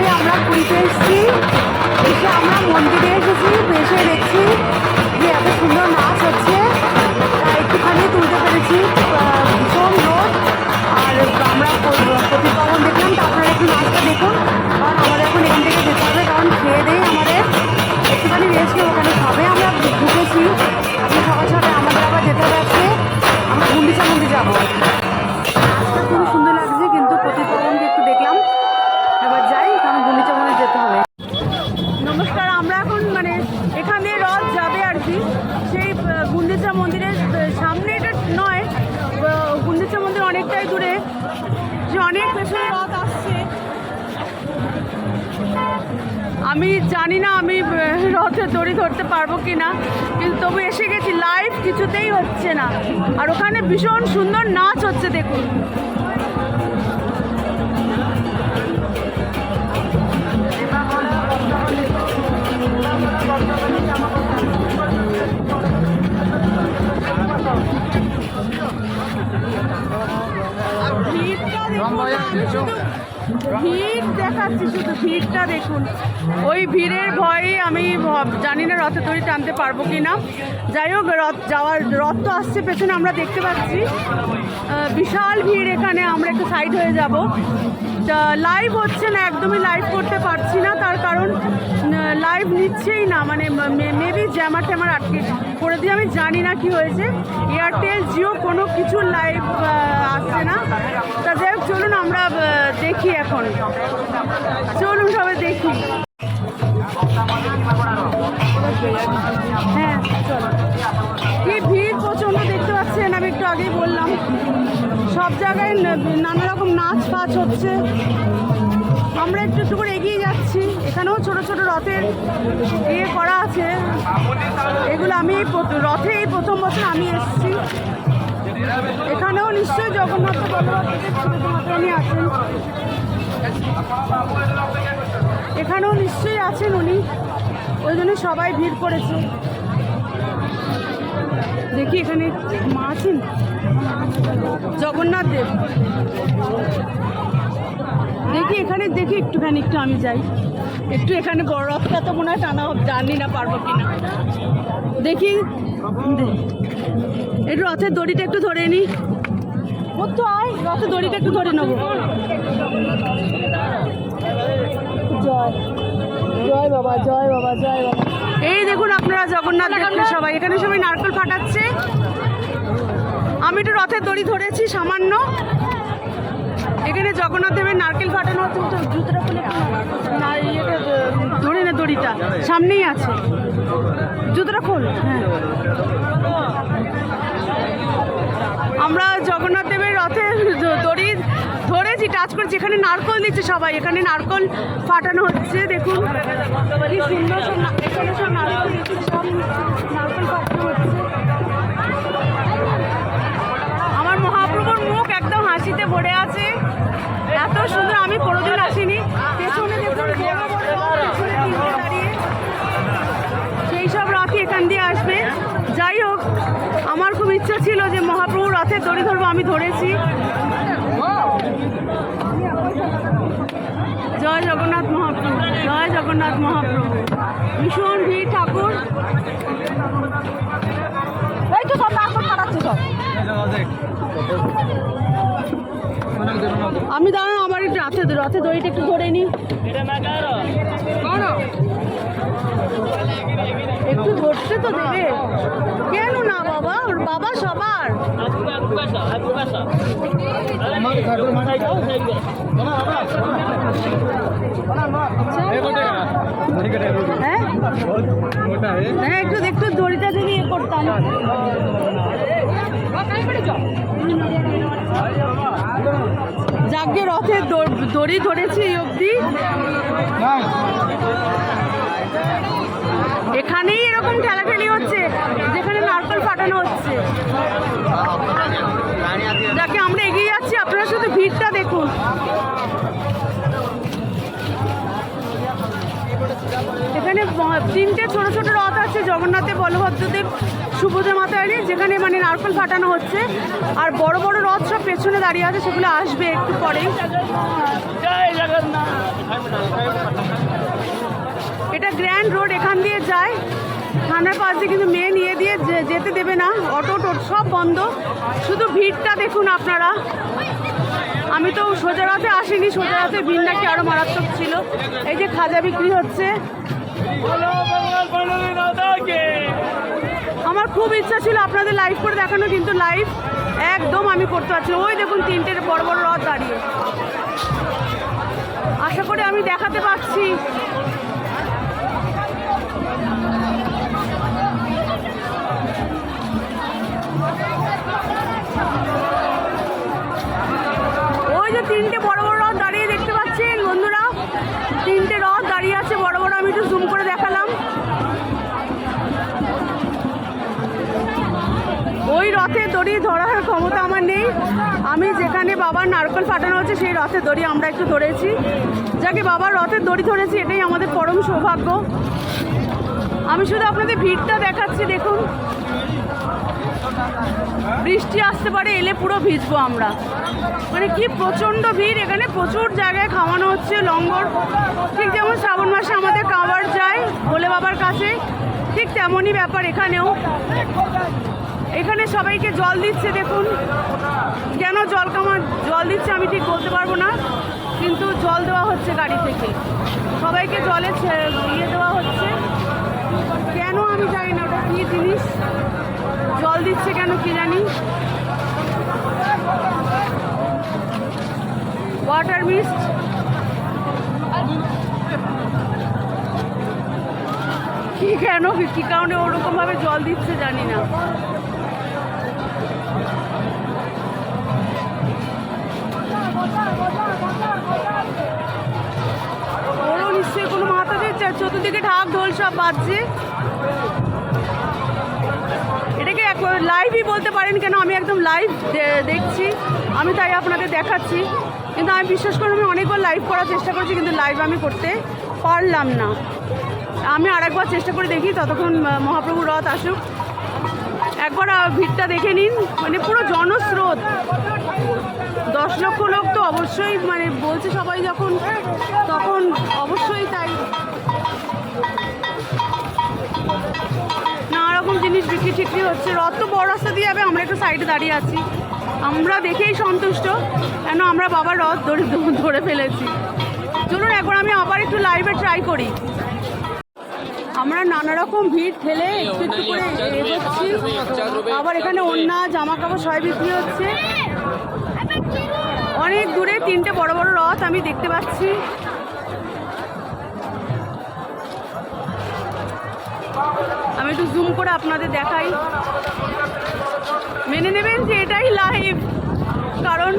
সকালে আমরা পুরীতে এসেছি, এসে আমরা মন্দিরে এসেছি, এসে দেখছি যে এত সুন্দর নাচ হচ্ছে, একটুখানি তুলতে পেরেছি। ভীষণ রোদ, আর আমরা প্রতিপাবন দেখলাম। তো আপনারা একটু নাচটা দেখুন, কারণ আমাদের এখন এখান থেকে যেতে হবে, কারণ খেয়ে দিয়ে আমাদের একটুখানি রেস্ট নেব। ওখানে সবে আমরা ঢুকেছি, আপনি সকাল সকালে আমাদের আবার যেতে হবে। আজকে আমরা গুন্ডিচা মন্দির যাবো। নাচটা খুব সুন্দর লাগছে, কিন্তু প্রতিপাবনকে একটু দেখলাম। এবার যাই, কারণ গুন্ডিচা মন্দির যেতে হবে। নমস্কার, আমরা এখন মানে এখানে রথ যাবে আর কি, সেই গুন্ডিচা মন্দিরের সামনে। এটা নয়, গুন্ডিচা মন্দির অনেকটাই দূরে, যে অনেক পেছনে রথ আসছে। আমি জানি না আমি রথে দড়ি ধরতে পারবো কি না, কিন্তু তবু এসে গেছি। লাইভ কিছুতেই হচ্ছে না, আর ওখানে ভীষণ সুন্দর নাচ হচ্ছে, দেখুন। ভিড় দেখাচ্ছি, শুধু ভিড়টা দেখুন। ওই ভিড়ের ভয়ে আমি জানি না রথে দড়ি টানতে পারবো কি না। যাই হোক, রথ তো আসছে পেছনে, আমরা দেখতে পাচ্ছি বিশাল ভিড় এখানে। আমরা একটু সাইড হয়ে যাব। লাইভ হচ্ছে না, একদমই লাইভ করতে পারছি না, তার কারণ লাইভ নিচ্ছেই না। মানে মেবি জ্যামার ট্যামার আটকে করে দিয়ে, আমি জানি না কি হয়েছে। এয়ারটেল, জিও কোনো কিছু লাইভ আসছে না। তা যাই হোক, চলুন আমরা দেখি এখন। চলুন সবাই দেখি। হ্যাঁ চলো। কি ভিড় প্রচণ্ড, দেখতে পাচ্ছেন। আমি একটু আগেই বললাম, সব জায়গায় নানা রকম নাচ ফাচ হচ্ছে। আমরা একটু একটু করে এগিয়ে যাচ্ছি। এখানেও ছোট ছোট রথের ইয়ে করা আছে। এগুলো আমি রথে এই প্রথম বছর আমি এসেছি। এখানেও নিশ্চয়ই জগন্নাথ বলরাম আছেন, এখানেও নিশ্চয়ই আছেন উনি, ওই জন্য সবাই ভিড় করেছে। দেখি এখানে মা আছেন, জগন্নাথ দেব। দেখি এখানে, দেখি একটুখানি, একটু আমি যাই একটু। এখানে বড় রথটা তো মনে হয় টানা হবে, জানি না পারবো কিনা। দেখি একটু রথের দড়িটা একটু ধরে নিই। তো আয়, রথের দড়িটা একটু ধরে নেবো। জয় জয় বাবা, জয় বাবা, জয় বাবা। এই দেখুন আপনারা জগন্নাথ দেখতে সবাই, এখানে সবাই নারকেল ফাটাচ্ছে। আমি একটু রথের দড়ি ধরেছি সামান্য। এখানে জগন্নাথ দেবের নারকেল ফাটানো হচ্ছে। জুতোটা খুলে না, ইয়েটা ধরে না, দড়িটা সামনেই আছে। জুতোটা খোল। হ্যাঁ, আমরা জগন্নাথ দেবের রথে দড়ি ধরেছি, টাচ করেছি। এখানে নারকেল দিচ্ছে সবাই, এখানে নারকেল ফাটানো হচ্ছে। দেখুন কি সুন্দর, এখানে সব নারকেল দিচ্ছে, সব নারকেল ফাটানো হচ্ছে। আমার মহাপ্রভুর মুখ একদম হাসিতে ভরে আছে, এত সুন্দর। আমি কোনোদিন আসিনি। পেছনে দেখুন বড় বড় রথ, পেছনে তিনটে দাঁড়িয়ে, সেই সব রথই এখান দিয়ে আসবে। যাই হোক, আমার খুব ইচ্ছা ছিল যে মহাপ্রভুর রথের দড়ি ধরবো, আমি ধরেছি। জয় জগন্নাথ মহাপ্রভু, জয় জগন্নাথ মহাপ্রভু। ভীষণ ভিড় ঠাকুর। এই তো সব নারকেল ফাটাচ্ছে সব। আমি দাঁড়ানো, আমার একটু রথে দড়িটা একটু ধরে নিই। একটু ধরতে তো দেবে, কেন না বাবা? ওর বাবা সবার। হ্যাঁ, একটু একটু দড়িটা যদি ইয়ে করতাম। যাকে রথের দড়ি ধরেছি এই অবধি। এখানেই এরকম ঠেলাঠেলি হচ্ছে, যেখানে নারকেল ফাটানো হচ্ছে। যাকে আমরা এগিয়ে যাচ্ছি, আপনারা শুধু ভিড়টা দেখুন। এখানে তিনটে ছোট ছোট রথ আছে, জগন্নাথের, বলভদ্রদেব, সুভদ্রা মাতারি, যেখানে মানে নারকেল ফাটানো হচ্ছে। আর বড় বড় রথ সব পেছনে দাঁড়িয়ে আছে, সেগুলো আসবে একটু পরেই। জয় জগন্নাথ। যায়, থানার পাশ দিয়ে কিন্তু মেয়ে নিয়ে দিয়ে যেতে দেবে না, অটো টোটো সব বন্ধ। শুধু ভিড়টা দেখুন আপনারা। আমি তো সোজা রাতে আসিনি, সোজা রাতে ভিড় নাকি আরও মারাত্মক ছিল। এই যে খাজা বিক্রি হচ্ছে। আমার খুব ইচ্ছা ছিল আপনাদের লাইভ করে দেখানো, কিন্তু লাইভ একদম আমি করতে পারছি না। ওই দেখুন 3টে বড় বড় রথ দাঁড়িয়ে, আশা করি আমি দেখাতে পারছি। ওই যে 3টে বড় বড় রথ দাঁড়িয়ে দেখতে পাচ্ছেন বন্ধুরা, 3টে রথ দাঁড়িয়ে আছে বড় বড়। আমি একটু জুম করে দেখালাম। ওই রথের দড়ি ধরার ক্ষমতা আমার নেই। আমি যেখানে বাবার নারকেল ফাটানো হচ্ছে সেই রথের দড়ি আমরা একটু ধরেছি। যাকে বাবার রথের দড়ি ধরেছি, এটাই আমাদের পরম সৌভাগ্য। আমি শুধু আপনাদের ভিড়টা দেখাচ্ছি, দেখুন। বৃষ্টি আসতে পারে, এলে পুরো ভিজবো আমরা। মানে কি প্রচণ্ড ভিড় এখানে, প্রচুর জায়গায় খাওয়ানো হচ্ছে লঙ্গর। ঠিক যেমন শ্রাবণ মাসে আমাদের কাবার যায় ভোলে বাবার কাছে, ঠিক তেমনই ব্যাপার এখানেও। এখানে সবাইকে জল দিচ্ছে দেখুন। কেন জল দিচ্ছে আমি ঠিক বলতে পারবো না, কিন্তু জল দেওয়া হচ্ছে গাড়ি থেকে, সবাইকে জলে ইয়ে দেওয়া হচ্ছে। কেন আমি জানি না, ওটা কী জিনিস, জল দিচ্ছে কেন কি জানি। Water mist. কি কারণে ওরকমভাবে জল দিচ্ছে জানি না। ওরও নিশ্চয়ই কোনো মাথা দিচ্ছে, চতুর্দিকে ঢাক ঢোল সব বাজছে। এটাকে লাইভই বলতে পারেন, কেন আমি একদম লাইভ দেখছি, আমি তাই আপনাদের দেখাচ্ছি। কিন্তু আমি বিশ্বাস করি আমি অনেকবার লাইভ করার চেষ্টা করছি, কিন্তু লাইভ আমি করতে পারলাম না। আমি আরেকবার চেষ্টা করে দেখি, ততক্ষণ মহাপ্রভু রথ আসুক। একবার ভিড়টা দেখে নিন, মানে পুরো জনস্রোত, 10 লক্ষ লোক তো অবশ্যই, মানে বলছে সবাই যখন, তখন অবশ্যই তাই। নানা রকম জিনিস বিক্রি টিক্রি হচ্ছে। রথ তো বড় রাস্তা দিয়ে যাবে, আমরা একটু সাইডে দাঁড়িয়ে আছি। আমরা দেখেই সন্তুষ্ট, কেন আমরা বাবার রথ ধরে ফেলেছি। চলুন একবার আমি আবার একটু লাইভে ট্রাই করি। আমরা নানা রকম ভিড় ঠেলে একটু একটু করে এগোচ্ছি। আবার এখানে ওড়না জামা কাপড় সবাই বিক্রি হচ্ছে। অনেক দূরে 3টে বড় বড় রথ আমি দেখতে পাচ্ছি। আমি একটু জুম করে আপনাদের দেখাই। মেনে নেবেন যে এটাই লাইভ, কারণ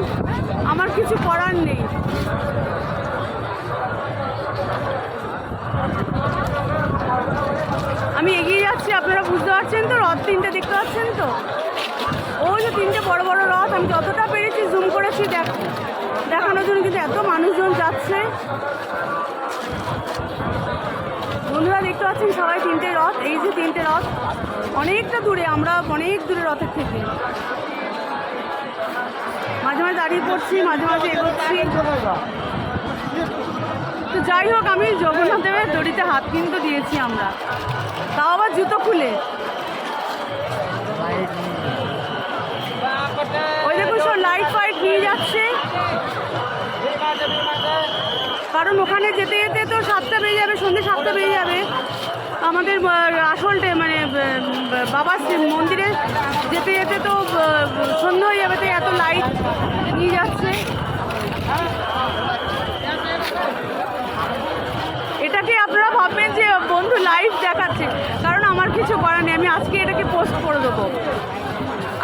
আমার কিছু করার নেই। আমি এগিয়ে যাচ্ছি, আপনারা বুঝতে পারছেন তো, রথ 3টে দেখতে পাচ্ছেন তো। ওই যে 3টে বড় বড় রথ, আমি যতটা পেরেছি জুম করেছি দেখানোর জন্য, কিন্তু এত মানুষজন যাচ্ছে। বন্ধুরা দেখতে পাচ্ছেন সবাই 3টে রথ, এই যে 3টে রথ অনেকটা দূরে, আমরা অনেক দূরে রথের থেকে। মাঝে মাঝে দাঁড়িয়ে পড়ছি, মাঝে মাঝে এগোচ্ছি। তো যাই হোক, আমি জগন্নাথ দেবের দড়িতে হাত কিন্তু দিয়েছি আমরা, তাও আবার জুতো খুলে। ওই দেখুন সব লাইট ফাইট নিয়ে যাচ্ছে, কারণ ওখানে যেতে যেতে তো 7টা বেজে যাবে, সন্ধ্যে 7টা বেজে যাবে। আমাদের আসল মানে বাবার মন্দিরে যেতে যেতে তো সন্ধ্যা হয়ে যাবে, তাই এত লাইট নিয়ে যাচ্ছে। এটাকে আপনারা ভাববেন যে বন্ধু লাইভ দেখাচ্ছে, কারণ আমার কিছু করার নেই। আমি আজকে এটাকে পোস্ট করে দেবো।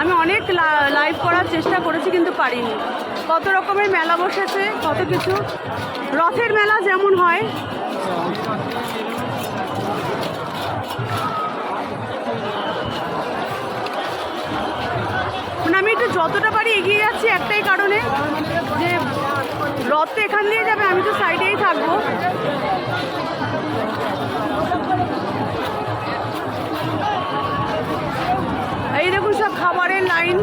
আমি অনেক লাইভ করার চেষ্টা করেছি, কিন্তু পারিনি। কত রকমের মেলা বসেছে, কত কিছু। রথের মেলা যেমন হয়, মানে আমি একটু যতটা পারি এগিয়ে যাচ্ছি একটাই কারণে, যে রথ তো এখান দিয়ে যাবে, আমি তো সাইডেই থাকবো। এই দেখুন সব খাবারের লাইন,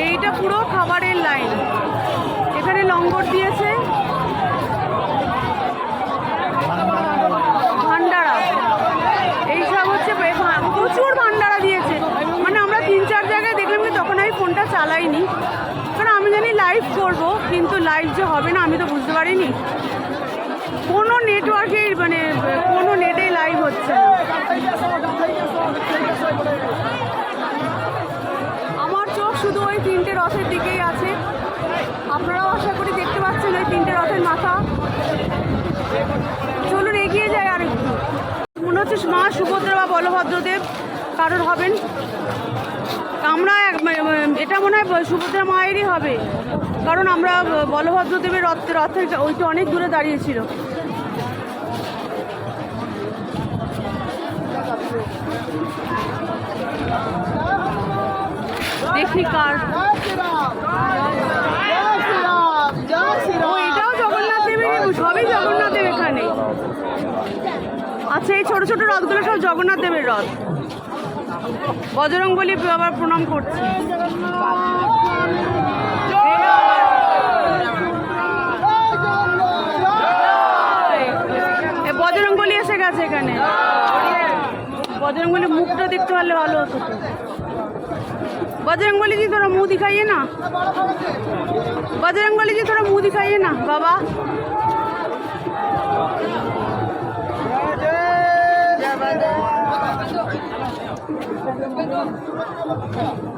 এইটা পুরো খাবারের লাইন। এখানে লঙ্গর দিয়েছে, ভান্ডারা। আমি তো বুঝতে পারিনি। কোনো নেটওয়ার্কেই মানে কোনো নেটেই লাইভ হচ্ছে না। আমার চোখ শুধু ওই 3টে রথের দিকেই আছে। আপনারাও আশা করি দেখতে পাচ্ছেন ওই 3টে রথের মাথা। চলুন এগিয়ে যাই আর একটু। মনে হচ্ছে মা সুভদ্রা বা বলভদ্রদেব কারোর হবেন। আমরা এটা মনে হয় সুভদ্রা মায়েরই হবে, কারণ আমরা বলভদ্রদেবের রথের ওইটা অনেক দূরে দাঁড়িয়েছিল। দেখি কার। এটাও জগন্নাথ দেবের, সবই জগন্নাথ দেব এখানে। আচ্ছা, এই ছোট ছোট রথগুলো সব জগন্নাথ দেবের রথ। বজরংবলী আবার প্রণাম করছি। বজরংবলী এসে গেছে এখানে। बजरंगबली मुखटा देखते पारले भालो हतो तो। बजरंगबली जी थोड़ा मुँह दिखाइए ना, बजरंगबली जी थोड़ा मुँह दिखाइए ना बाबा।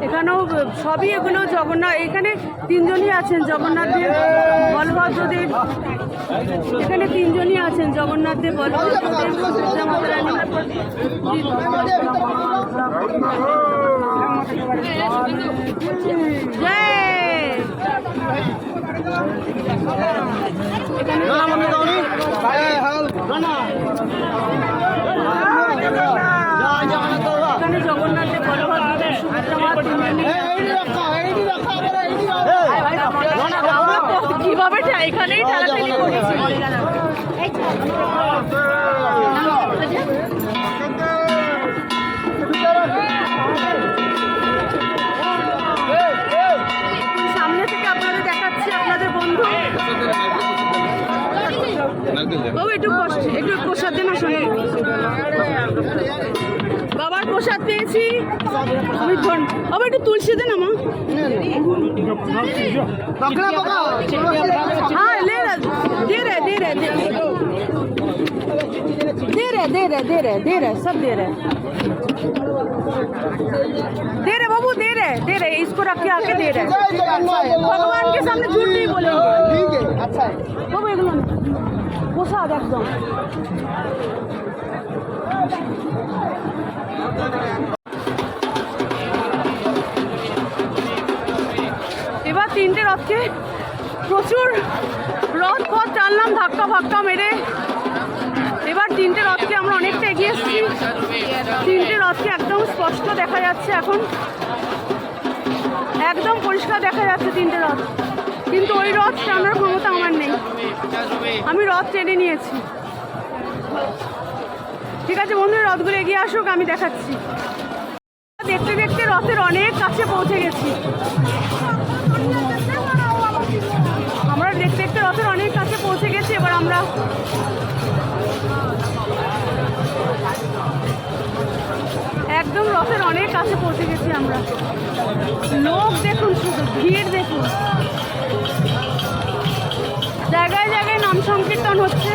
এখানেও সবই এগুলো জগন্নাথ, এখানে তিনজনই আছেন জগন্নাথ দেব বলভদ্র দেব, এখানে তিনজনই আছেন জগন্নাথ দেব বলভদ্র দেব সীতা মাতা রানী। এখানে জগন্নাথ দেব বলভদ্র দেব সুভদ্রা মা কিভাবে এখানেই ঠেলাঠেলি করেছি। সামনে থেকে আপনাদের দেখাচ্ছি আপনাদের বন্ধু। বাবু একটু প্রসাদ দেন না, শুনে বাবার প্রসাদ পেয়েছি আমি। বাবা একটু তুলসী দেন আমা। হ্যাঁ ले रहे दे रहे दे रहे दे रहे दे रहे दे रहे दे रहे सब दे रहे दे रहे बाबू दे रहे इसको रख के आके दे रहे। भगवान के सामने झूठ नहीं बोलेंगे। ठीक है अच्छा है बाबू एगुलो प्रसाद एकदम। এবার তিনটে রথকে প্রচুর রথ পথ টানলাম ধাক্কা ফাক্কা মেরে। এবার তিনটে রথকে আমরা অনেকটা এগিয়ে এসেছি। তিনটে রথকে একদম স্পষ্ট দেখা যাচ্ছে, এখন একদম পরিষ্কার দেখা যাচ্ছে তিনটে রথ, কিন্তু ওই রথ টানার ক্ষমতা আমার নেই। আমি রথ টেনে নিয়েছি। ঠিক আছে বন্ধুরা, রথগুলো এগিয়ে আসুক, আমি দেখাচ্ছি। দেখতে দেখতে রথের অনেক কাছে পৌঁছে গেছি। আমরা দেখতে দেখতে রথের অনেক কাছে পৌঁছে গেছি। এবার আমরা একদম রথের অনেক কাছে পৌঁছে গেছি। আমরা লোক দেখুন, শুধু ভিড় দেখুন, জায়গায় জায়গায় নাম সংকীর্তন হচ্ছে।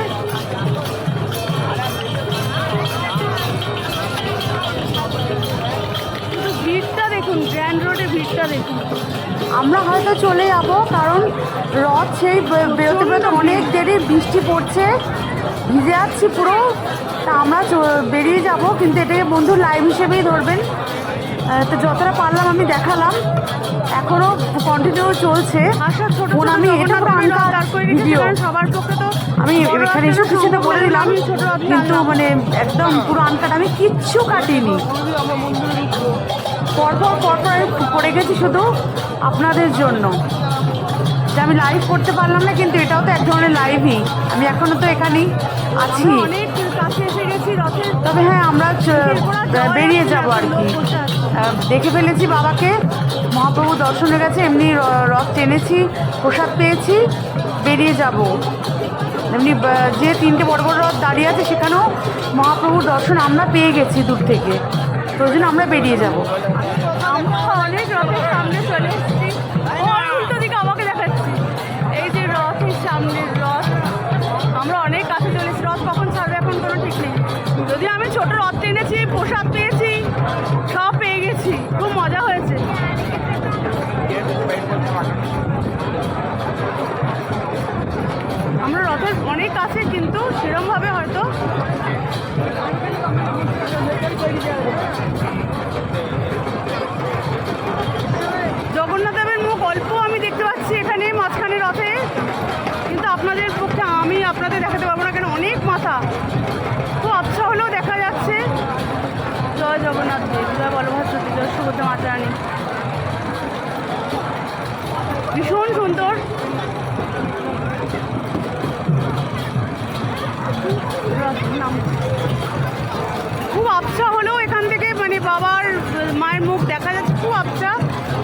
শুধু ভিড়টা দেখুন, গ্র্যান্ড রোডের ভিড়টা দেখুন। আমরা হয়তো চলে যাব, কারণ রথ সেই বেরোতে বেরোতে অনেক দেরি, বৃষ্টি পড়ছে, ভিজে যাচ্ছি পুরো। তা আমরা বেরিয়ে যাব, কিন্তু এটাকে বন্ধু লাইভ হিসেবেই ধরবেন। তো যতটা পারলাম আমি দেখালাম, এখনও কন্টিনিউ চলছে। আমি এটা ভিডিও সবার পক্ষে তো আমি এখানে এসব কিছু তো বলে দিলাম, কিন্তু মানে একদম পুরো আনকাট, আমি কিচ্ছু কাটিনি। পরপর পড়ে গেছি শুধু আপনাদের জন্য, যে আমি লাইভ করতে পারলাম না, কিন্তু এটাও তো এক ধরনের লাইভই। আমি এখনো তো এখানেই আছি, অনেক কাছে এসে গেছি রথের। তবে হ্যাঁ, আমরা বেরিয়ে যাব আর কি। দেখে ফেলেছি বাবাকে, মহাপ্রভু দর্শনে গেছে, এমনি রথ টেনেছি, প্রসাদ পেয়েছি, বেরিয়ে যাব। এমনি যে তিনটে বড় বড় রথ দাঁড়িয়ে আছে সেখানেও মহাপ্রভুর দর্শন আমরা পেয়ে গেছি দূর থেকে, তো ওই জন্য আমরা বেরিয়ে যাব। আমরা অনেক রথের সামনে চলে এসেছি, উল্টো দিকে আমাকে দেখাচ্ছি। এই যে রথের সামনে রথ। আমরা অনেক কাছে চলেছি, রথ কখন ছাড়বে এখন কোনো ঠিক নেই। যদি আমি ছোট রথ টেনেছি, প্রসাদ পেয়েছি, সব পেয়ে গেছি, খুব মজা হয়েছে। আমরা রথের অনেক কাছে, কিন্তু সেরমভাবে হয়তো জগন্নাথ দেবের মুখ অল্প আমি দেখতে পাচ্ছি এখানে মাঝখানে রথে, কিন্তু আপনাদের পক্ষে আমি আপনাদের দেখাতে পারবো না, কেন অনেক মাথা। খুব আবছা হলেও দেখা যাচ্ছে। জয় জগন্নাথ দেব, জয় বলভদ্র, জয় সুভদ্রা মাতা রানী। ভীষণ সুন্দর। খুব আবছা হলেও এখান থেকে মানে বাবার মায়ের মুখ দেখা যাচ্ছে, খুব আবছা,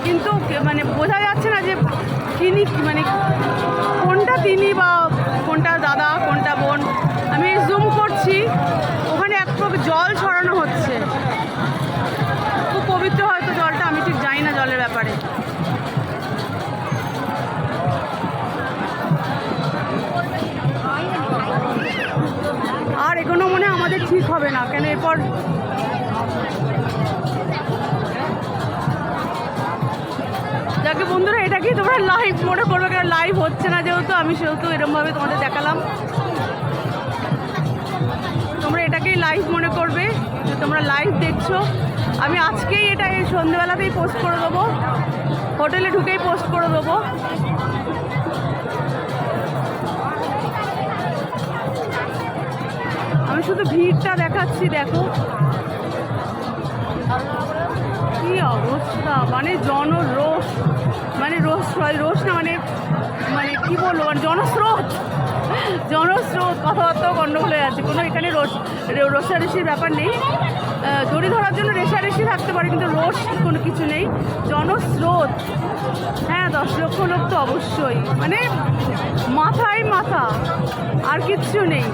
কিন্তু মানে বোঝা যাচ্ছে না যে তিনি মানে কোনটা তিনি বা কোনটা দাদা কোনটা বোন। আমি জুম করছি, ওখানে এক জল ছড়ানো হচ্ছে, খুব পবিত্র হয়তো জলটা, আমি ঠিক জানি না জলের ব্যাপারে। আর এখনো মনে আমাদের ঠিক হবে না, কেন এরপর যাকে বন্ধুরা এটা কি তোমরা লাইভ মনে করবে, কেন লাইভ হচ্ছে না যেহেতু, আমি সেহেতু এরকমভাবে তোমাদের দেখালাম। তোমরা এটাকেই লাইভ মনে করবে যে তোমরা লাইভ দেখছো। আমি আজকেই এটা এই সন্ধ্যেবেলাতেই পোস্ট করে দেবো, হোটেলে ঢুকেই পোস্ট করে দেবো। আমি শুধু ভিড়টা দেখাচ্ছি, দেখো কি অবস্থা, মানে জনরোষ, মানে রোষ না, মানে মানে কি বলবো, মানে জনস্রোত, কথাবার্তাও গণ্ডগোল হয়ে যাচ্ছে। কোনো এখানে রোষারেশির ব্যাপার নেই। দড়ি ধরার জন্য রেশারেশি থাকতে পারে, কিন্তু রোষ কোনো কিছু নেই, জনস্রোত। হ্যাঁ, 10 লক্ষ লোক তো অবশ্যই, মানে মাথায় মাথা, আর কিচ্ছু নেই।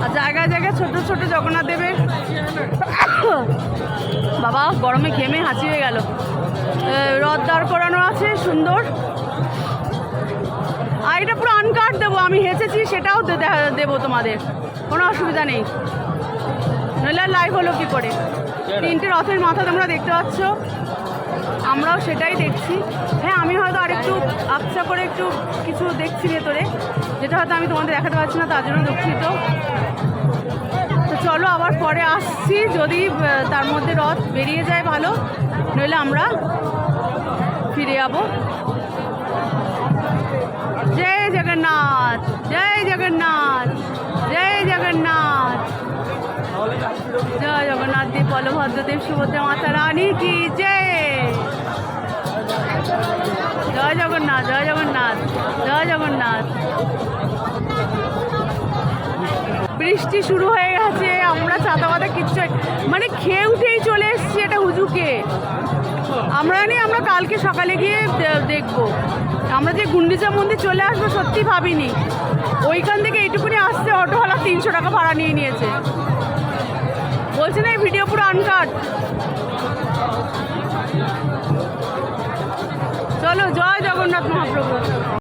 আর জায়গায় জায়গায় ছোট ছোট জগন্নাথ দেবের, বাবা গরমে ঘেমে হাঁচি হয়ে গেল, রথ দাঁড় করানো আছে সুন্দর। আর এটা পুরো আনকাট দেবো, আমি হেঁচেছি সেটাও দেবো তোমাদের, কোনো অসুবিধা নেই। নইলে লাইভ হলো কী করে। 3টে রথের মাথা তোমরা দেখতে পাচ্ছ, আমরাও সেটাই দেখছি। হ্যাঁ, আমি হয়তো আরেকটু আবছা করে একটু কিছু দেখছি ভেতরে, যেটা হয়তো আমি তোমাদের দেখাতে পারছি না, তার জন্য দুঃখিত। তো চলো আবার পরে আসছি, যদি তার মধ্যে রথ বেরিয়ে যায় ভালো, নইলে আমরা ফিরে যাবো। জয় জগন্নাথ, জয় জগন্নাথ, জয় জগন্নাথ, জয় জগন্নাথ দেব, বলভদ্রদেব, সুভদ্রা মাতা রানী কি জয়। জয় জগন্নাথ, জয় জগন্নাথ, জয় জগন্নাথ। বৃষ্টি শুরু হয়ে গেছে, আমরা ছাতা পাতা কিচ্ছু মানে খেয়ে উঠেই চলে এসেছি এটা হুজুকে। আমরা কালকে সকালে গিয়ে দেখবো। আমরা যে গুন্ডিচা মন্দির চলে আসবো সত্যি ভাবিনি। ওইখান থেকে এইটুকুনি আসতে অটোওয়ালা 300 টাকা ভাড়া নিয়ে নিয়েছে। বলছে না এই ভিডিও পুরো আনকাট। চলো, জয় জগন্নাথ মহাপ্রভু।